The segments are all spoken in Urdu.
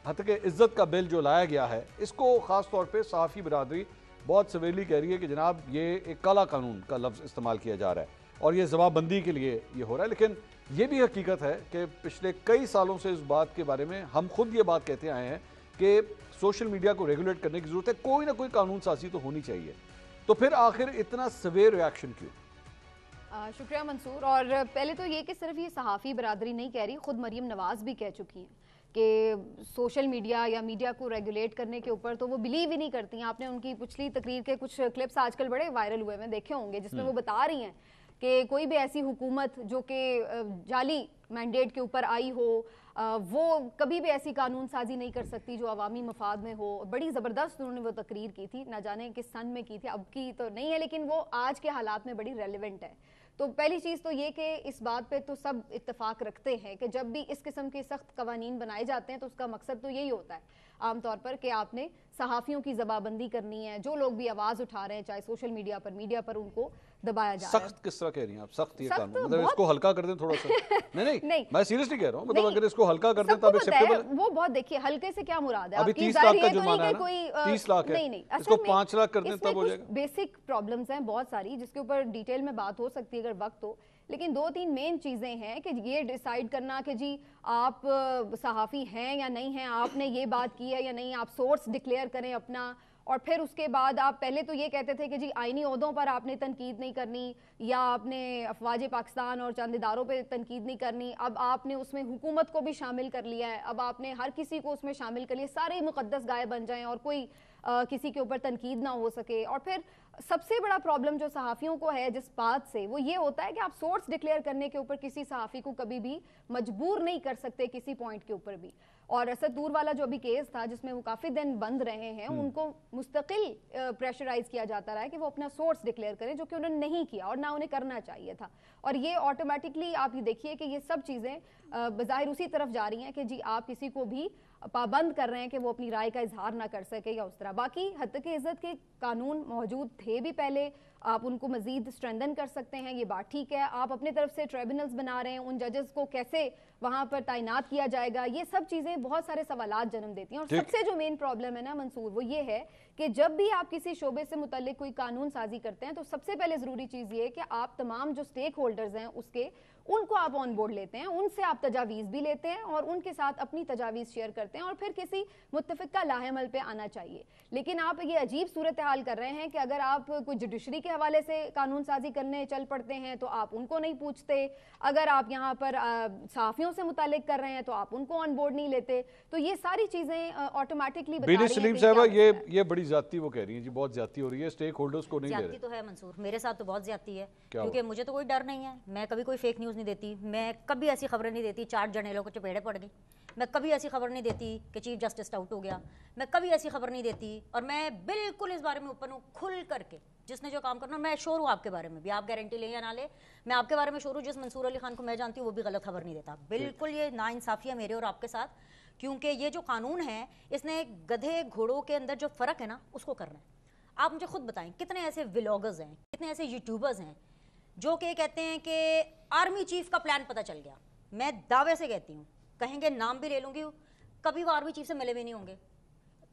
حتیٰ کہ عزت کا بل جو لایا گیا ہے اس کو خاص طور پہ صحافی برادری بہت سویرلی کہہ رہی ہے کہ جناب یہ ایک کالا قانون کا لفظ استعمال کیا جا رہا ہے اور یہ زبان بندی کے لیے یہ ہو رہا ہے. لیکن یہ بھی حقیقت ہے کہ پچھلے کئی سالوں سے اس بات کے بارے میں ہم خود یہ بات کہتے آئے ہیں کہ سوشل میڈیا کو ریگولیٹ کرنے کی ضرورت ہے, کوئی نہ کوئی قانون سازی تو ہونی چاہیے. تو پھر آخر اتنا سویر ریاکشن کیوں؟ شکریہ منصور. اور پہلے تو یہ کہ صرف یہ صحافی برادری نہیں کہہ رہی, خود مریم نواز بھی کہہ چکی ہیں کہ سوشل میڈیا یا میڈیا کو ریگولیٹ کرنے کے اوپر تو وہ بلیو ہی نہیں کرتی ہیں. آپ نے ان کی پچھلی تقریر کے کچھ کلپس آج کل بڑے وائرل ہوئے میں دیکھے ہوں گے, جس میں وہ بتا رہی ہیں کہ کوئی بھی ایسی حکومت جو کہ جعلی مینڈیٹ کے اوپر آئی ہو وہ کبھی بھی ایسی قانون سازی نہیں کر سکتی جو عوامی مفاد میں ہو. بڑی زبردست انہوں نے وہ تقریر کی تھی, نہ جانے کس سن میں کی تھی, اب کی تو نہیں ہے لیکن وہ آج کے حالات میں بڑی ریلیونٹ ہے. تو پہلی چیز تو یہ کہ اس بات پہ تو سب اتفاق رکھتے ہیں کہ جب بھی اس قسم کے سخت قوانین بنائے جاتے ہیں تو اس کا مقصد تو یہی ہوتا ہے عام طور پر کہ آپ نے صحافیوں کی زبانبندی کرنی ہے, جو لوگ بھی آواز اٹھا رہے ہیں چاہے سوشل میڈیا پر, میڈیا پر, ان کو دبایا جا رہا ہے. سخت کس طرح کہہ رہی ہیں آپ؟ سخت یہ قانون مطلب اس کو ہلکا کر دیں تھوڑا سا؟ نہیں میں سیریسلی کہہ رہا ہوں, مطلب اگر اس کو ہلکا کر دیں تب ایکسیپٹیبل ہے. وہ بہت دیکھیے ہلکے سے کیا مراد ہے, ابھی 30 لاکھ کا جرمانہ ہے نا, 30 لاکھ ہے, اس کو 5 لاکھ کر دیں تب ہو جائے گا. بیسک پرابلمز ہیں بہت ساری جس کے اوپر ڈیٹیل میں بات ہو سکتی ہے اگر وقت ہو, لیکن 2-3 مین چیزیں ہیں کہ یہ ڈیسائیڈ کرنا کہ جی آپ صحافی ہیں یا نہیں ہیں, آپ نے یہ بات کی ہے یا نہیں, آپ سورس ڈکلیئر کریں اپنا, اور پھر اس کے بعد آپ پہلے تو یہ کہتے تھے کہ جی آئینی عہدوں پر آپ نے تنقید نہیں کرنی یا آپ نے افواج پاکستان اور چند اداروں پہ تنقید نہیں کرنی, اب آپ نے اس میں حکومت کو بھی شامل کر لیا ہے, اب آپ نے ہر کسی کو اس میں شامل کر لیا, سارے مقدس گائے بن جائیں اور کوئی کسی کے اوپر تنقید نہ ہو سکے. اور پھر سب سے بڑا پرابلم جو صحافیوں کو ہے جس بات سے وہ یہ ہوتا ہے کہ آپ سورس ڈکلیئر کرنے کے اوپر کسی صحافی کو کبھی بھی مجبور نہیں کر سکتے کسی پوائنٹ کے اوپر بھی. اور اسد دور والا جو بھی کیس تھا جس میں وہ کافی دن بند رہے ہیں, ان کو مستقل پریشرائز کیا جاتا رہا ہے کہ وہ اپنا سورس ڈکلیئر کریں, جو کہ انہوں نے نہیں کیا اور نہ انہیں کرنا چاہیے تھا. اور یہ آٹومیٹکلی آپ یہ دیکھیے کہ یہ سب چیزیں بظاہر اسی طرف جا رہی ہیں کہ جی آپ کسی کو بھی پابند کر رہے ہیں کہ وہ اپنی رائے کا اظہار نہ کر سکے یا اس طرح. باقی حد تک عزت کے قانون موجود تھے بھی پہلے, آپ ان کو مزید اسٹرینتھن کر سکتے ہیں, یہ بات ٹھیک ہے. آپ اپنے طرف سے ٹریبونلز بنا رہے ہیں, ان ججز کو کیسے وہاں پر تعینات کیا جائے گا, یہ سب چیزیں بہت سارے سوالات جنم دیتی ہیں. اور سب سے جو مین پرابلم ہے نا منصور, وہ یہ ہے کہ جب بھی آپ کسی شعبے سے متعلق کوئی قانون سازی کرتے ہیں تو سب سے پہلے ضروری چیز یہ ہے کہ آپ تمام جو سٹیک ہولڈرز ہیں اس کے, ان کو آپ آن بورڈ لیتے ہیں, ان سے آپ تجاویز بھی لیتے ہیں اور ان کے ساتھ اپنی تجاویز شیئر کرتے ہیں اور پھر کسی متفقہ لاہ عمل پہ آنا چاہیے. لیکن آپ یہ عجیب صورتحال کر رہے ہیں کہ اگر آپ کوئی جوڈیشری کے حوالے سے قانون سازی کرنے چل پڑتے ہیں تو آپ ان کو نہیں پوچھتے, اگر آپ یہاں پر صحافیوں سے متعلق کر رہے ہیں تو آپ ان کو آن بورڈ نہیں لیتے. تو یہ ساری چیزیں آٹومیٹکلی بتا رہی ہیں. سلیم صاحبہ یہ بڑی زیادتی وہ کہہ رہی ہیں جی, بہت زیادتی ہو رہی ہے, اسٹیک ہولڈرز کو نہیں دے رہے. زیادتی تو ہے منصور, میرے ساتھ تو بہت زیادتی ہے کیونکہ مجھے تو کوئی ڈر نہیں ہے, میں کبھی کوئی فیک نیوز نہیں دیتی, میں کبھی ایسی خبریں نہیں دیتی 4 جرنیلوں کو چپیڑے پڑ گئی, میں کبھی ایسی خبر نہیں دیتی کہ چیف جسٹس آؤٹ ہو گیا, میں کبھی ایسی خبر نہیں دیتی. اور میں بالکل اس بارے میں اوپن ہوں, کھل کر کے جس نے جو کام کرنا, میں شور ہوں آپ کے بارے میں بھی, آپ گارنٹی لیں یا نہ لیں, میں آپ کے بارے میں شور ہوں. جس منصور علی خان کو میں جانتی ہوں وہ بھی غلط خبر نہیں دیتا. بالکل یہ ناانصافی ہے میرے اور آپ کے ساتھ, کیونکہ یہ جو قانون ہے اس نے گدھے گھوڑوں کے اندر جو فرق ہے نا اس کو کرنا ہے. آپ مجھے خود بتائیں کتنے ایسے ولاگرز ہیں, کتنے ایسے یوٹیوبرز ہیں جو کہ کہتے ہیں کہ آرمی چیف کا پلان پتہ چل گیا. میں دعوے سے کہتی ہوں, کہیں گے نام بھی لے لوں گی, کبھی وہ آرمی چیف سے ملے بھی نہیں ہوں گے,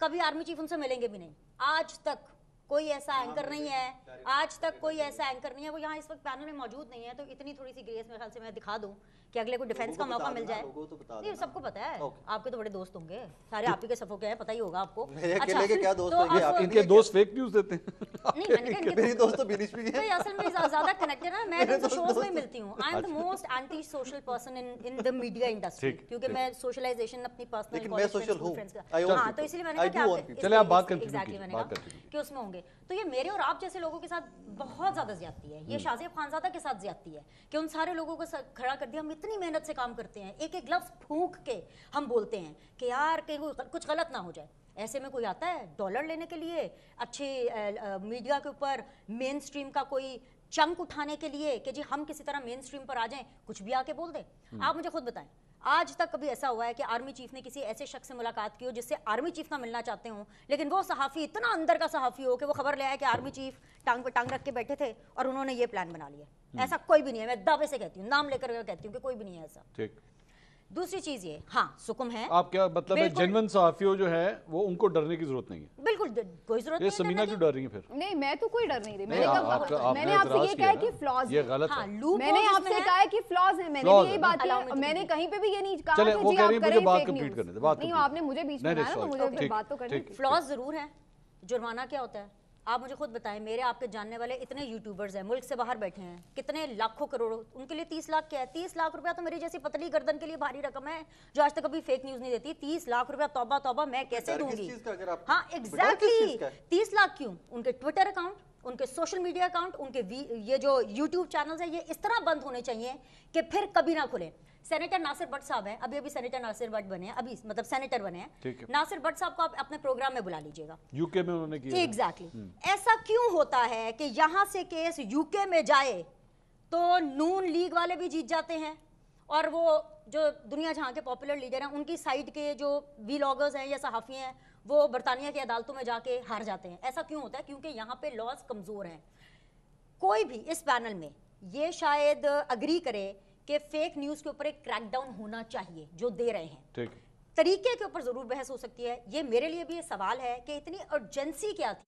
کبھی آرمی چیف ان سے ملیں گے بھی نہیں. آج تک کوئی ایسا اینکر نہیں ہے, آج تک کوئی ایسا اینکر نہیں ہے, وہ یہاں اس وقت پینل میں موجود نہیں ہے, تو اتنی تھوڑی سی گریس میرے خیال سے میں دکھا دوں کہ اگلے کو ڈیفینس کا موقع مل جائے. نہیں سب کو پتا ہے, آپ کے تو بڑے دوست ہوں گے سارے, آپ ہی کے صفوں کے ہیں, پتہ ہی ہوگا آپ کو. ان کے دوست فیک نیوز دیتے ہیں. میری دوست تو بیریش بھی ہے, اصل میں زیادہ کنیکٹڈ ہے, میں تو شوز میں ملتی ہوں. I am the most anti social person in the media industry, کیونکہ میں سوشلائزیشن اپنی پرسنل فرینڈز کا, ہاں تو اس لیے میں نے کہا کہ چلے آپ بات کریں کہ اس میں ہوں گے. تو یہ میرے اور آپ جیسے لوگوں کے ساتھ بہت زیادہ زیادتی ہے, یہ شازیب خانزادہ کے ساتھ زیادتی ہے کہ ان سارے لوگوں کو کھڑا کر دیا. ہم اتنی محنت سے کام کرتے ہیں, ایک ایک لفظ پھونک کے ہم بولتے ہیں کہ یار کہیں کچھ غلط نہ ہو جائے. ایسے میں کوئی آتا ہے ڈالر لینے کے لیے, اچھے میڈیا کے اوپر مین سٹریم کا کوئی چنک اٹھانے کے لیے کہ جی ہم کسی طرح مین سٹریم پر آ جائیں, کچھ بھی آ کے بول دیں. آپ مجھے خود بتائیں آج تک کبھی ایسا ہوا ہے کہ آرمی چیف نے کسی ایسے شخص سے ملاقات کی ہو جس سے آرمی چیف نہ ملنا چاہتے ہوں, لیکن وہ صحافی اتنا اندر کا صحافی ہو کہ وہ خبر لے آئے کہ آرمی چیف ٹانگ پہ ٹانگ رکھ کے بیٹھے تھے اور انہوں نے یہ پلان بنا لیا؟ ایسا کوئی بھی نہیں ہے, میں دعوے سے کہتی ہوں, نام لے کر کہتی ہوں کہ کوئی بھی نہیں ہے ایسا. دوسری چیز یہ ہاں سکم ہے. آپ کیا مطلب ہے جینون صحافیوں جو ہے وہ ان کو ڈرنے کی ضرورت نہیں ہے؟ بالکل کوئی ضرورت نہیں. سمینا کیوں ڈر رہی ہیں پھر؟ نہیں میں تو کوئی ڈر نہیں رہی. میں نے آپ سے یہ کہا کہ فلاز یہ غلط ہے. میں نے آپ سے کہا کہ فلاز ہیں. میں نے یہی بات کی. میں نے کہیں پہ بھی یہ نہیں کہا کہ جی آپ کریں فیک نیوز. نہیں آپ نے مجھے بیچ میں لایا تو مجھے بات تو کرنی. فلاز ضرور ہیں. جرمانہ کیا ہوتا ہے آپ مجھے خود بتائیں. میرے آپ کے جاننے والے اتنے یوٹیوبرز ہیں ملک سے باہر بیٹھے ہیں, کتنے لاکھوں کروڑوں, ان کے لیے 30 لاکھ کیا ہے؟ 30 لاکھ روپیہ تو میری جیسی پتلی گردن کے لیے بھاری رقم ہے جو آج تک کبھی فیک نیوز نہیں دیتی. 30 لاکھ روپیہ توبہ توبہ میں کیسے دوں گی؟ ہاں ایگزیکٹلی 30 لاکھ کیوں؟ ان کے ٹویٹر اکاؤنٹ, ان کے سوشل میڈیا اکاؤنٹ, ان کے یہ جو یوٹیوب چینلز ہیں یہ اس طرح بند ہونے چاہیے کہ پھر کبھی نہ کھلیں. سینیٹر ناصر بٹ صاحب ہیں, ابھی سینیٹر ناصر بٹ بنے ہیں, ابھی مطلب سینیٹر بنے ہیں. ناصر بٹ صاحب کو آپ اپنے پروگرام میں بلا لیجئے گا. یو کے میں انہوں نے کیا. ایگزیکٹلی. ایسا کیوں ہوتا ہے کہ یہاں سے کیس یو کے میں جائے تو نون لیگ والے بھی جیت جاتے ہیں اور وہ جو دنیا جہاں کے پاپولر لیڈر ہیں ان کی سائڈ کے جو ویلاگرز ہیں یا صحافی ہیں وہ برطانیہ کی عدالتوں میں جا کے ہار جاتے ہیں؟ ایسا کیوں ہوتا ہے؟ کیونکہ یہاں پہ لاز کمزور ہیں. کوئی بھی اس پینل میں یہ شاید اگری کرے کہ فیک نیوز کے اوپر ایک کریک ڈاؤن ہونا چاہیے جو دے رہے ہیں. طریقے کے اوپر ضرور بحث ہو سکتی ہے. یہ میرے لیے بھی یہ سوال ہے کہ اتنی ارجنسی کیا تھی